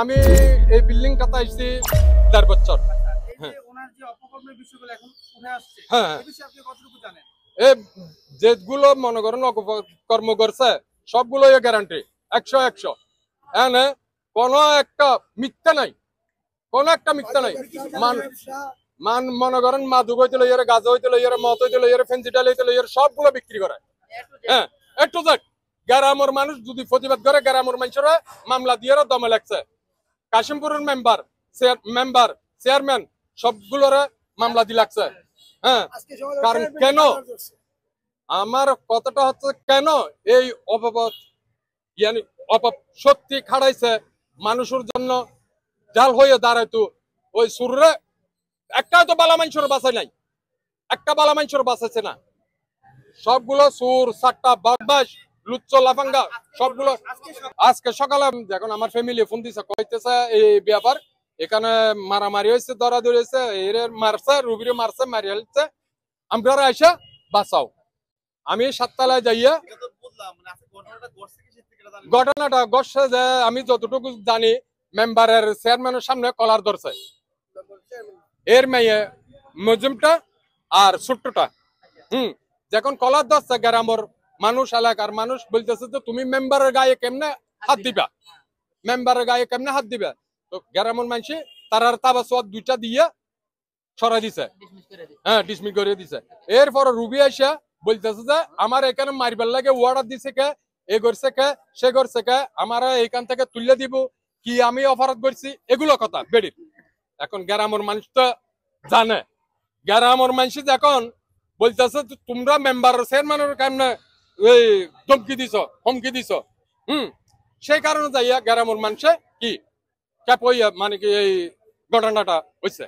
আমি এই বিল্ডিংটাতে আসছি 4 বছর। যেগুলো মনে করেন কর্ম করছে সবগুলো গ্যারান্টি 100 এনে কোনো একটা মিথ্যা নাই, কোনো একটা মিথ্যা নাই। মনে করেন মাদক হইতে লইয়ারে, গাঁজা হইতে লইয়ারে, মদ হইতে লইয়ারে, ফেন্সিডাল হইতে লইয়ারে সবগুলো বিক্রি করে। হ্যাঁ, একটু যাক গ্রামের মানুষ যদি প্রতিবাদ করে গ্রামের মানুষেরা মামলা দিয়ে দমে লাগছে। কাশিমপুরের মেম্বার চেয়ারম্যান সবগুলোর মামলা দিয়ে লাগছে। হ্যাঁ, কারণ কেন আমার কথাটা হচ্ছে কেন এই শক্তি খাড়াইছে মানুষের জন্য জাল হয়ে দাঁড়াইতো। ওই সুরে একটা তো বালা মানুষের বাঁচাই নাই, একটা বালা মানুষের বাঁচাইছে না। সবগুলো সুর সাট্টা বাদবাস লুচ্চ লাফাঙ্গা সবগুলো। আজকে সকালে যখন আমার ফ্যামিলি ফোন দিছে কইতেছে এই ব্যাপার, এখানে মারামারি হয়েছে, দরাদরি হয়েছে, এর মারছে, রুবিরে মারছে, মারি হচ্ছে, আমরা আইসা বাঁচাও। আমি 7 তলায় যাইয়া ঘটনাটা ঘটছে যে আমি যতটুকু জানি মেম্বারের চেয়ারম্যানের সামনে কলার ধরছে এর মেয়ে মজুমটা আর ছোট্টটা। যখন কলার ধরছে গ্রামের মানুষ, এলাকার মানুষ বলতেছে যে তুমি মেম্বারের গায়ে কেমনে হাত দিবা, মেম্বারের গায়ে কেমনে হাত দিবা। তো গ্রামের মানুষ তারার তাবাসওয়াত 2টা দিয়ে সরাই দিছে, হ্যাঁ ডিসমিস করে দিছে। এরপর রুবি আইসা বলতেছে যে আমার এখানে মারবার লাগে ওয়ার্ডার দিছে কে, এ করছে কে, সে করছে কে, আমার এইখান থেকে তুলে দিব কি, আমি অপরাধ করছি, এগুলো কথা বেড়ির। এখন গ্রামের মানুষ তো জানে, গ্রামের মানুষ যখন বলতেছে তোমরা মেম্বার চেয়ারম্যানের কেমনে এই ধমকি দিছ, হুমকি দিছ, সেই কারণে যাইয়া গ্রামের মানুষে কি ক্যাপ মানে কি এই ঘটনাটা হয়েছে।